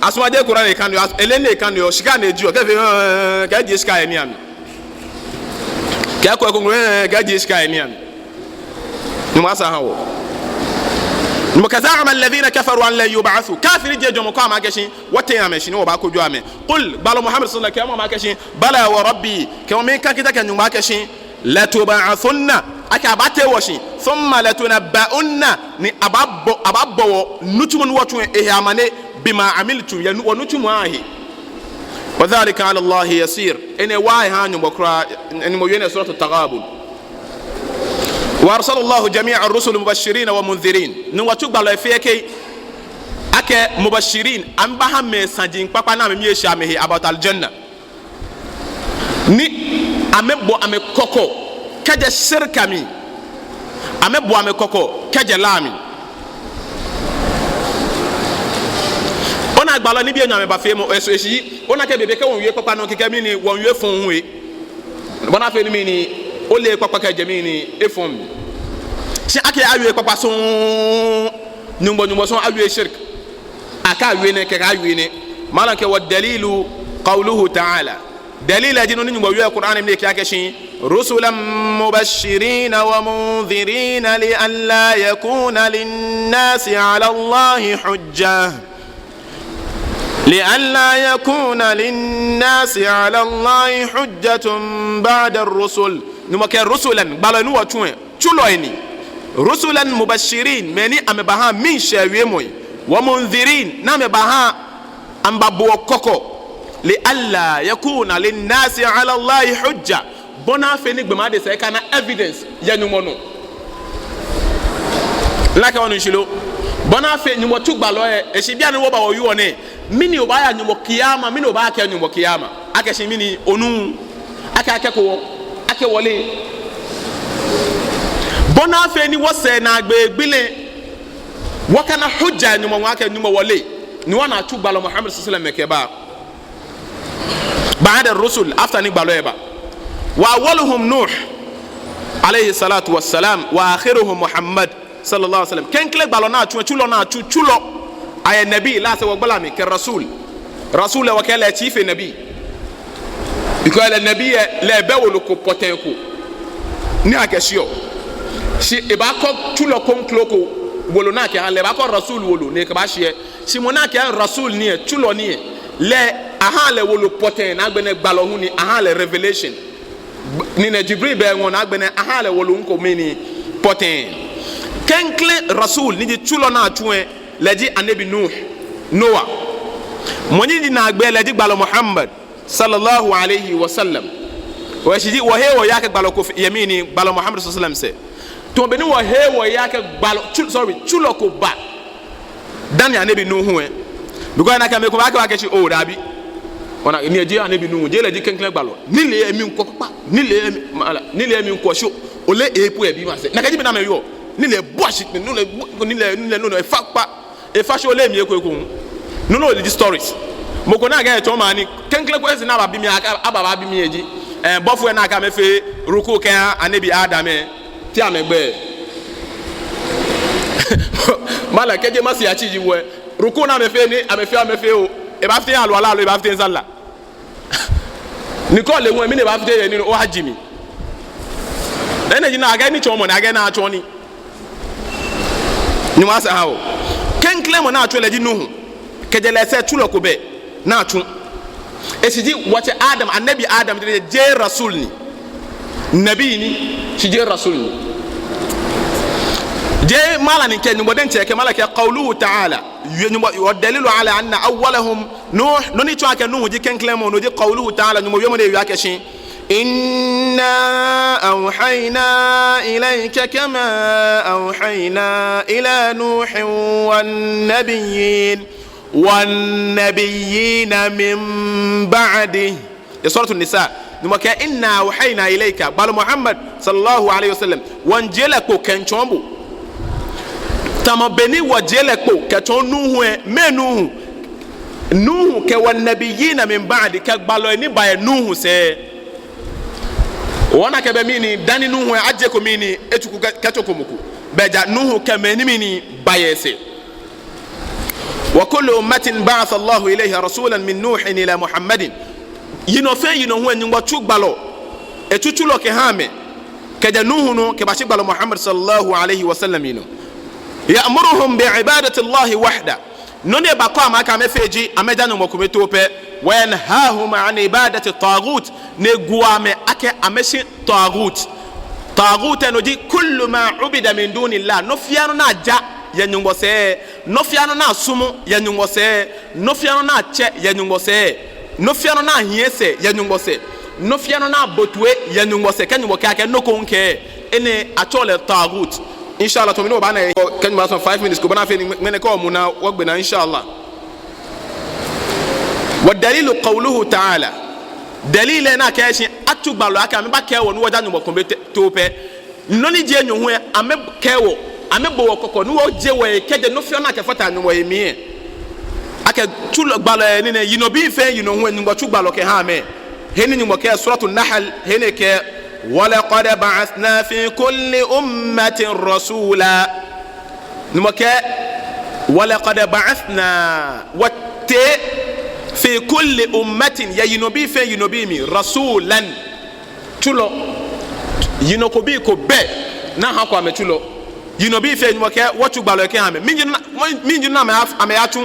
asuma je Quran e kan yo elene kan yo shika na eji o ka fe ka je shika e mi am ka ko ka je shika e mi am ni ma sa hawo ni makazama alladhina kafaru an la yub'athu kafiri je jomo ko ma keshin wote ya meshin wo ba ko jo ame qul bala Muhammad sallallahu alaihi wasallam ma keshin bala wa rabbi ko me kan kita kan nyuma keshin la tub'athunna aka bate washi thumma la tunabba'unna ni ababbo nutumun watu ehamane bima amiltum ya nutumu ahi wadhālika 'ala Allahi yasir ene wa ha nyumbokra ene mo yene suratu taghabun wa arsalallahu jami'a ar-rusul mubashirin wa mundhirin ni watu gbalo efeke ake mubashirin amba ha me sanjin papa na me yesha me about al-janna ni amebo amekoko kaje shirka mi amebo amekoko kaje lami ona gbalo ni bi enyan me ba fe mo eso eshi ona ke bebe ke won wie papa no keke mi ni won wie fun hu e bona fe ni mi ni o le papa ka je mi ni efon si ake awie papa so nyumbo so awie shirk aka awie ne ke awie ne malan ke wa dalilu qawluhu ta'ala dalil ajinu nyumbo wie Qur'an mi ke ake shin rusulan mubashirin wa mundhirin li an la yakuna lin-nasi 'ala Allahi hujjah لئلا يكون للناس على الله حجة بعد الرسل نمكن رسلا بلنو وتوين تشلويني رسلا مبشرين مني ام بها من شاويموي ومنذرين نام بها ام بابو كوكو لئلا يكون للناس على الله حجة بنا فيني بما دي سيكانا evidence ينمونو لك ونشلو بنا في نمو تغبالو اشبيا نو با ويوني mini obaya nyumo kiyama mini obaya ke nyumo kiyama ake shi mini onu ake ko ake wole bona fe ni wose na agbegbile wakana hujja nyumo ake nyumo wole ni wana tu gbalo Muhammad sallallahu alaihi wasallam baada ar-rusul after ni gbalo eba wa awwaluhum nuh alayhi salatu wassalam wa akhiruhum Muhammad sallallahu alaihi wasallam ken kle gbalo na chulo ay nabi la sa waqbala mi ke rasul wa kala chief nabi biko ala nabi la bawlu ko potenko ni akesio si e ba ko tulo konkloko wolo na ke han le ba ko rasul wolo ne ke ba hie si mo na ke rasul ni tulo ni le aha le wolo poten na gbene gbalo hu ni aha le revelation ni na jibril be won na gbene aha le wolo nko mini poten kenkle rasul ni tulo na tuwe leji anabi Noah moni di na gbe leji gbalo Muhammad sallallahu alayhi wa sallam wa shiji wa hewo yake gbalo ko yamini gbalo Muhammad sallallahu alayhi wa sallam se to be ni wa hewo yake gbalo chulo ko ba dan ya anabi Nuhu because na ka me ko ba ka shi o dabi ona ni eji anabi Nuhu je leji kenkle gbalo ni le emi nko papa ni le emi nko sho ole epu e bi ma se na ka ji bi na me yo ni le boshi ni le fakpa e fasho le mi ekweku no no the stories moko na ga eto mani kenkle kwesi na babi mi ababa bi mi eji bofu na aka mefe ruku kan anabi Adam ti amegbe mala keje masi ya chiji we ruku na mefe ni amefe o e ba fite alu ala e ba fite nsalla Nicole le won mi ne ba fite ye ni o hajimi ene jina aga ni chomo na aga na acho ni wasa hawo ken claim na acho le di nuhu kejele se tulo ko be na acho esiji wace adam annabi adam de je rasul ni nabi ni ci je rasul ni je mala ni ken mo den cheke mala ke qawluhu ta'ala wa dalilu ala anna awwalahum nuh noni to ake nuh ji ken claim no di qawluhu ta'ala mo yemo de wi ake shin inna awhayna ilayka kama awhayna ila nuhin wan nabiyyin min ba'di ya suratul nisa numa ka inna awhayna ilayka bal muhammad sallallahu alayhi wasallam wan jela ko ken chombo tama beni wa jele ko ke ton nuhu nuhu ke wan nabiyina min ba'di ka balo ni baye nuhu se wana ke be mini dani nuhu aje ko mini etuku kato ko muku beja nuhu ke meni mini baye se wa kullu ummatin ba'atha Allah ilayha rasulan min nuh ila muhammadin yino fe yino hu nyingwa tugbalo etutulo ke hame ke ja nuhu no ke bashi balo muhammad sallallahu alayhi wasallam yino ya'muruhum bi'ibadati Allah wahda none ba kwa maka mefeji amejano mokumeto pe wa yanhahum an ibadati taghut ne guame ake ameshi taghut no di kullu ma ubida min dunillah no fiano na ja ya nyungose no fiano na sumu ya nyungose no fiano na che ya nyungose no fiano na hiese ya nyungose no fiano na botwe ya nyungose kanyo ake no konke ene atole taghut inshallah to mi no ba na kan ma so 5 minutes ko bana fe mene ko mu na wogbe na inshallah wa dalilu qawluhu ta'ala dalile na ka shi atugbalo aka me ba kewo no waja nyumo kombe to pe noni je nyu hu ame kewo ame bo kokko no je we keje no fi na ka fata nyumo emi aka tulo gbalo ni ne yino bi fe yino hu nyumo tugbalo ke ha me heni nyumo ke suratul nahl heni ke ولقد بعثنا في كل أمة رسولا نمكا ولقد بعثنا في كل أمة يا ينبي في ينبي مي رسولا تلو ينكوبي كوبي نها كو ام تلو ينبي في نمكا واتو بالو كي ام من جنا ما ياتو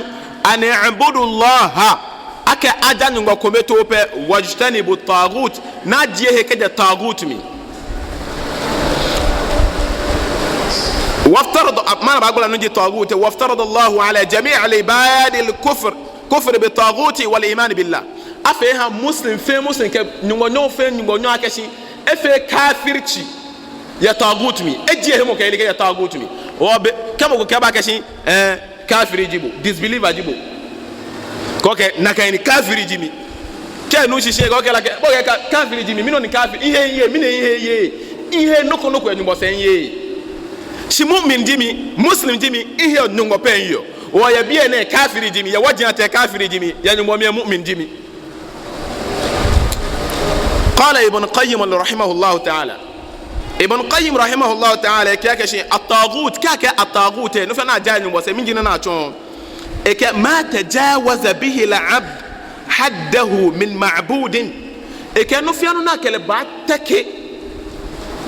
ان اعبدوا الله aka ajanu ngwa kometo pe wajtanibu taghut na die hekeje taghut mi waftarad ma bagula nji taghut waftarad Allah ala jami' al-ibad al-kufr bi taghut wal iman billah afa ha muslim ke nyonyo akeshi efe kafirchi ya taghut mi ejie hemo ke ile ya taghut mi obe kama ko kaba akeshi kafiri jibo disbeliever jibo koke nakaini kafiri jimi ke no shishe koke la ke boke kafiri jimi mino ni kafiri ihe mine ihe noko enyumbo sen ye shi mu'min jimi muslim jimi ihe nyumbo pen yo o ya bie ne kafiri jimi ya wajina te kafiri jimi ya nyumbo me mu'min jimi qala ibn qayyim rahimahullah ta'ala ibn qayyim rahimahullah ta'ala kaka shi at-taghut kaka at-taghut no fa na ja nyumbo se minjina na chon eke ma tajawaza bihi al-abd haddahu min ma'budin eke no fiano na kele ba take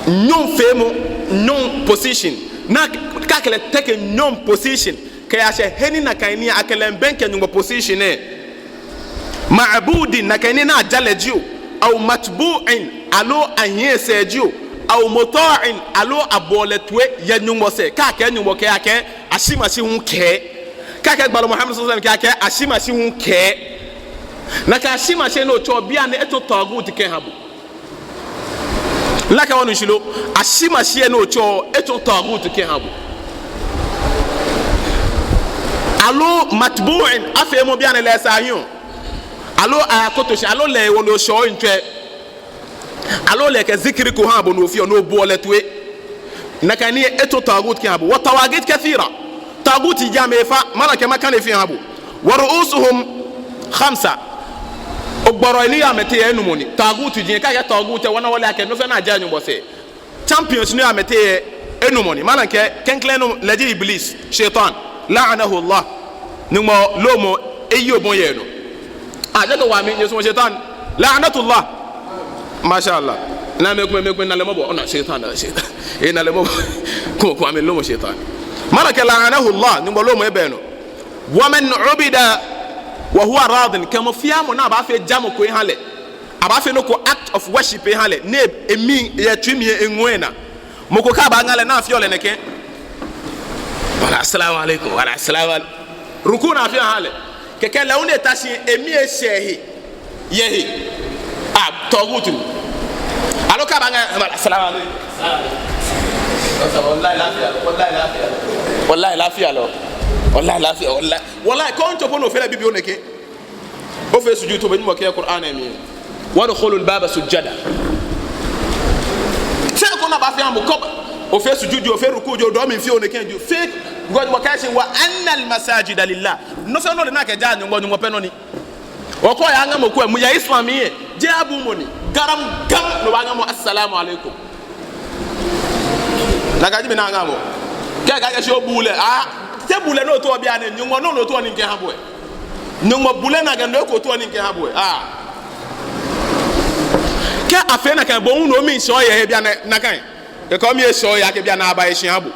non femo non position na ka kele take non position ke ya she heni na kaini akele benke nyumba position ma'budin na kaini na jalejio au matbu'in alo ahiesejio au muta'in alo aboletwe ya nyumba se ka ke nyumba ke ake ashima si hun ke kaka gbalo muhammad sallallahu alaihi wasallam kaka ashima si hun ke na ka ashima she no to bia na eto tagut ke habu laka wonu shilo ashima she no to eto tagut ke habu alo matbu'in afa mo bia na la sahion alo akoto she alo le wono sho ntwe alo le ke zikri ko habu no fi no bo letwe na ka ni eto tagut ke habu wa tawagit kathira taguti jamefa malaka makane fi habu wa ru'usuhum khamsa ogboro ili amete enumoni taguti jin ka ya taguti wana wala ke no fe na janyu bose champions ni amete enumoni malaka kenklenu laji iblis shaitan la'anahu Allah numo lomo eyo bon yeno ajaga wa mi yeso shaitan la'natullah mashallah na me na le mobo ona shaitan e na le mobo ko ame lo mo shaitan malaka la'anahu Allah ni bolo mo ebe no wa man ubida wa huwa radin kama fiamo na ba fe jamo ko hale aba fe no ko act of worship hale ne emi ye twimi enwena moko ka ba ngale na fiole neke wala assalamu alaikum wala assalamu ruku na fi hale keke laune tashi emi e shehi yehi togutu alo ka ba ngale assalamu alaikum wallahi lafiya lo wallahi kon to pono fela bibi oneke o fe sujudu to be mo ke Qur'an emi wadkhulul baba sujada se ko na ba fi am ko o fe sujudu o fe ruku jo do mi fi oneke ju fe god mo ka se wa annal masajida lillah no se no de na ke ja nyo nyo pe no ni o ko ya ngam ko mu ya islam yi je abu moni garam gam no ba ngam assalamu alaikum nagaji bina ngamo ke ga se obule te bule no to bia ne nyungo no to ni nke ha boy nyungo bule na ga no ko to ni nke ha boy ke afe na kan bo hu no mi so ye bia na kan e ko mi e so ya ke bia na aba e shin abu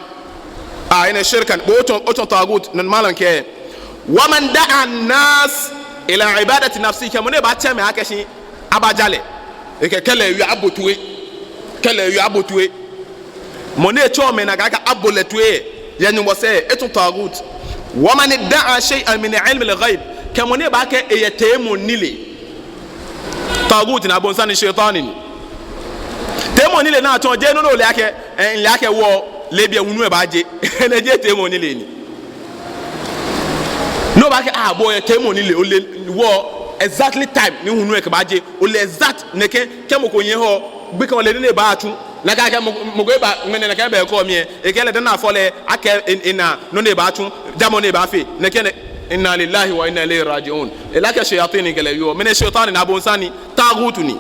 ina shirkan bo to tagut nan malan ke wa man da'a an-nas ila ibadati nafsi ke mo ne ba teme aka shin abajale e ke kele yu abotuwe mone cho me na ga aboletwe yani mo se etu tagut wa man da'a shay'an min ilm al-ghaib kamone ba ke eyetemo nile tagut na bon sani shaytanin temo nile na to je no le ake wo le bia wunu e ba je na je temo nile ni no ba ke boy temo nile o le wo exactly time ni hunu e ke ba je o le exact ne ke kemo ko yen ho gbe kan le ne ba atu na ka mo go ba ngene na ka be ko mi e ke le na fole ake ina no ne ba atu jamo ne ba fe ne ke inna lillahi wa inna ilayhi raji'un ilaka shayatin ke le yo min shaytan na bon sani tagutuni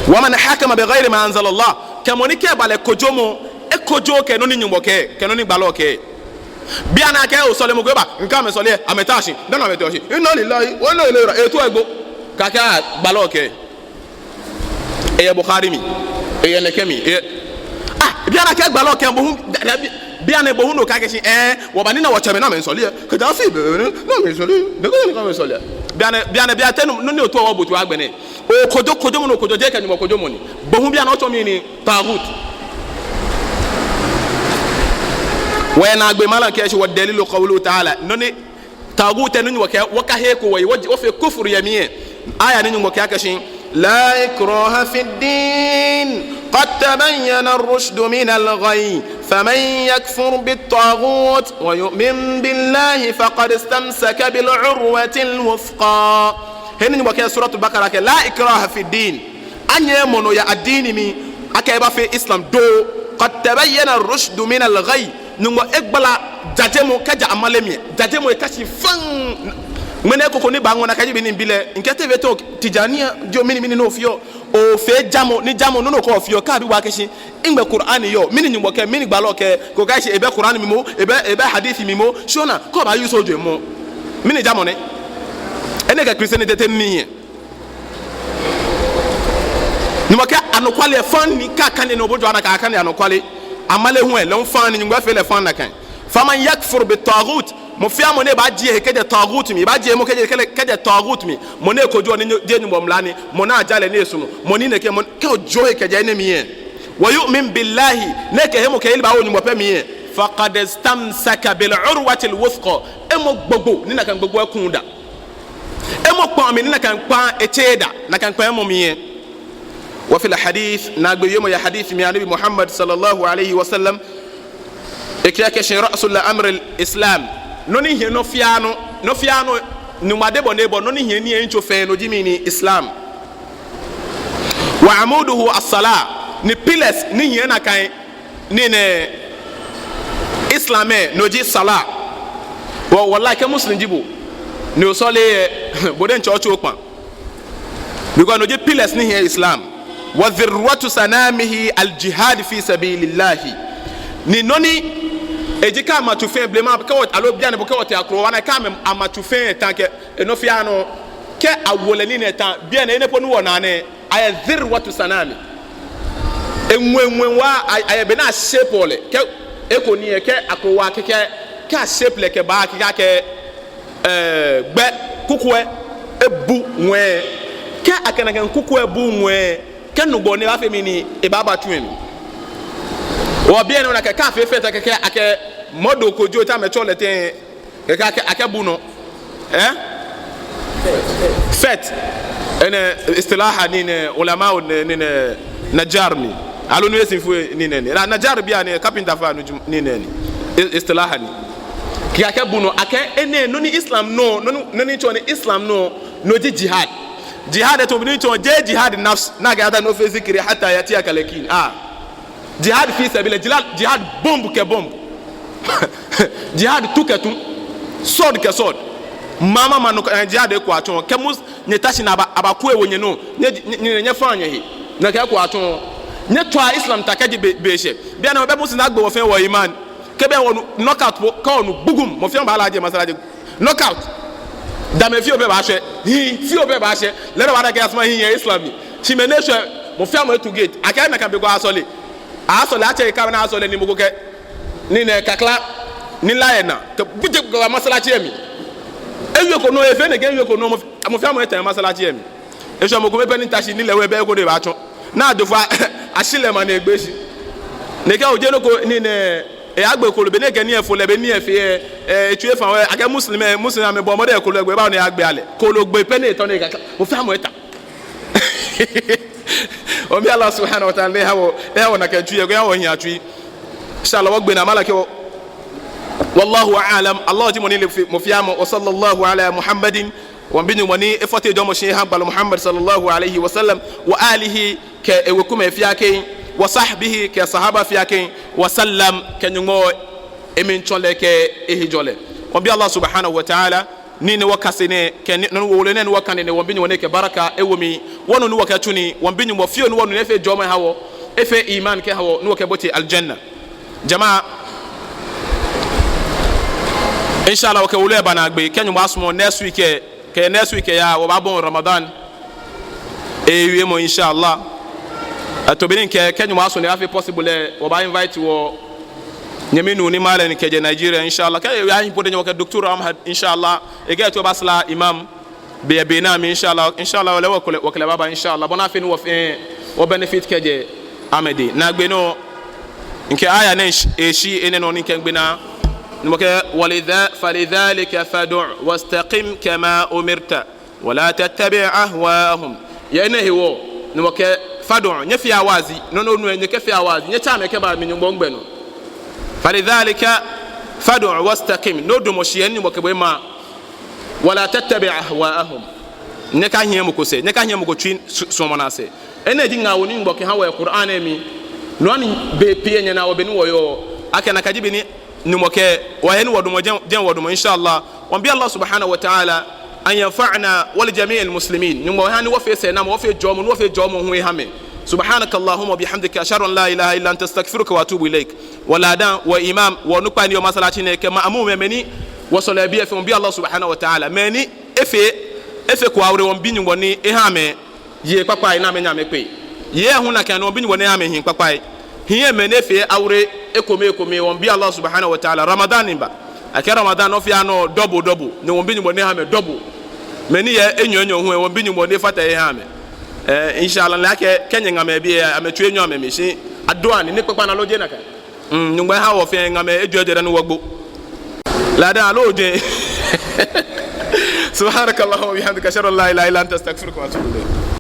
wa man hakama bighayri ma anzala Allah kamoni ke bale kojomo e kojo ke no ni nyumbo ke no ni gbalo ke bia na ke o sole mo go ba nka me sole ametashi no na ametashi inna lillahi wa inna ilayhi raji'un eto egbo kaka gbalo ke e Bukhari mi e ne kemi bia na ke gbalo ke bo hu bia na bo hu no ka ke shi wo ba ni na wo cheme na me sole ke da fi be no me sole de ko me sole bia tenu no ne to wo botu agbene o kojo mo no kojo je ke ni mo kojo mo ni bo hu bia na o to mi ni tagut wa na agbe malan ke shi wa dalilu qawlu ta'ala no ni tagut enu wo ka he ko wo fe kufru yamiye aya ni ngo ka shi لا إكراه في الدين قد تبين الرشد من الغي فمن يكفر بالطاغوت ويؤمن بالله فقد استمسك بالعروة الوثقى هنا نبقى سورة البقرة لا إكراه في الدين أن يمنو يا الدين مي أكيبا في إسلام دو قد تبين الرشد من الغي نبقى إقبال جاتمو كجا أمالمي جاتمو يكاشي فن mene ko ni bango na kaji bini bile nkete veto tijania dio mini no fio o fe jamo ni jamo no ko fio ka bi wa keshi ingbe Qur'ani yo mini nyumbo ke mini gbalo ke ko gashi ebe Qur'ani mi mo ebe hadith mi mo shona ko ba yuso jo mo mini jamo ne ene ka Christianity te ni ni mo ka anokwale fan ni ka kan ni obojo ana ka kan ni anokwale amale hu e lon fan ni ngwa fe le fan na kan faman yakfur bit taghut mo fia mo ne ba je ke de tagut mi ba je mo ke de tagut mi mo ne ko jo ni je ni mo mlani mo na jale ne esu mo ni ne ke mo ke jo ke je ne mi yen wa yu'min billahi ne ke he mo ke ilba o ni mo pe mi yen faqad istamsaka bil urwati al wuthqa e mo gbogbo ni na kan gbogbo akun da e mo pa mi ni na kan pa eteda na kan pa mo mi yen wa fil hadith na gbe yemo ya hadith mi anabi Muhammad sallallahu alayhi wa sallam ikiyake shin rasul amr al islam noni hie no fiano ni madebo nebo noni hie ni encho fe no jimi ni Islam wa amuduhu as-salah ni pillars ni hie na kan ni ne Islam no ji salah wa wallahi ke muslim jibo ni osole boden church okpan because no ji pillars ni hie Islam wa dhirwatu sanamihi al-jihad fi sabilillah ni noni ejika amatufen blema ka alo bia ne boka wote akro wana ka amatufen tanke enofiano ke awolani ne tan bia ne ne ponu wona ne aya dhirwatu sanami enwenwa aya be na shape ole ke ekoni ke akrowa ke ka shape le ke ba ke gbe kukwe ebu nwe ke akana kan kukwe ebu nwe ke nugbo ne ba fe mi ni e ba ba tuen o bien na ka fe fe ta ke ake modo kojo ta me chole ten ke ake bu no fet ene istilaha ni ulama ni najarni alo no yesin fu ni nene la najar bia ni carpenter fa ni nene istilaha ni ki ake bu no ake ene no ni islam no ni cho ni islam no jihad to bi to je jihad nafs na ga da no fe zikri hatta yati akalakin jihad fi sabila jihad bomb ke bomb jihad tuketu sword ke sword mama manu jihad ko aton ke mus ne tashi na abaku ewonye no nye fanye hi na ke ko aton nye to islam takaji beje bia na be musi na gbo wo fe wo iman ke be wonu knockout ka onu bugum mo fe ba alaje masalaje knockout da me fi obe ba hwe hi fi obe ba hwe le wa da ke asma hi islam ni chi me ne hwe mo fe am to gate aka me kan be go asole ache ka na asole ni mugo ke ni ne kakla ni laena ke buje go masalaje mi ewe ko no efe ne ke ewe ko no mo fi am etan masalaje mi e so mo ko me pe ni tashi ni lewe be ko de ba chon na adofa asile ma na egbesi ne ke oje no ko ni ne e agbe ko be ne ke ni efo le be ni efe etu efa ake muslim me bo mo de ko lo egbe ba ni agbe ale ko lo gbe pe ni ton ne kakla mo fi am etan o mi Allah subhanahu wa ta'ala hawo na ketu ye hawo nya tui inshallah wogbe na malake wallahu a'lam Allah ti moni le mo fiamo wa sallallahu ala muhammadin wa binu moni efote do mo shi hanbal muhammad sallallahu alayhi wa sallam wa alihi ke ewekuma fiake wa sahbihi ke sahaba fiake wa sallam ke nyumo emin chole ke ehijole o bi Allah subhanahu wa ta'ala ni ne wakasene ke no wolene ne wakane ne wonbi woni ke baraka ewomi wono no wakatuni wonbi mo fio no wono ne fe joma hawo efe iman ke hawo no ke boti aljanna jamaa inshallah o ke wole bana gbe kenyu asmo next week ya wo ba bon ramadan ewie mo inshallah atobinin ke kenyu aso ne afi possible wo ba invite wo nyaminu ni malen ke je Nigeria inshallah ka ya hin podenya waka doctor Ahmad inshallah e ga to basla imam be na mi inshallah wala wakala baba inshallah bona fin wo benefit ke je amedi na gbe no nke aya ne eshi ene no nke gbe na nmoke walidha falidhalika fad'u wastaqim kama umirta wala tattabi' ahwaahum ya ene hiwo nmoke fad'u nyefi awazi no nye ke fi awazi nye cha me ke ba mi nyumbo ngbe no فلذلك فدع واستقم نودو مشيان وكبما ولا تتبع اهواءهم نكا هي مكوسه نكا هي مكوتوين سومناسه ene di ngawo ni mboke hawo Qur'an emi no ani be pie nyana obeni woyo akana kajibi ni moke wa hen wodumo den wodumo inshallah wa bi Allah subhanahu wa ta'ala an yanfa'na wal jami'il muslimin ni mo hani wo fe se na mo fe jomo hu hame سبحانك اللهم وبحمدك اشهد ان لا اله الا انت استغفرك واتوب اليك ولا وامام ونقبل يوم صلاتنا كما امام مني وصلى بي في الله سبحانه وتعالى مني efe ko awre won binyu woni ehame ye papa ina me nyame pe ye huna kan won binyu woni ehame hin papa hiye mene fe awre ekome won bi Allah subhanahu wa ta'ala ramadan ba ake ramadan no fi ano double ne won binyu woni ehame double meni ye enyo hu won binyu woni fata ehame inshallah lake kenya ngame bi ametue nyo ameme shi adoa ni pepa na loje naka nyungba ha wo fe ngame ejuejere no wagbo la da loje subhanakallahumma wa bihamdika ashhadu an la ilaha illa anta astaghfiruka wa atubu ilayk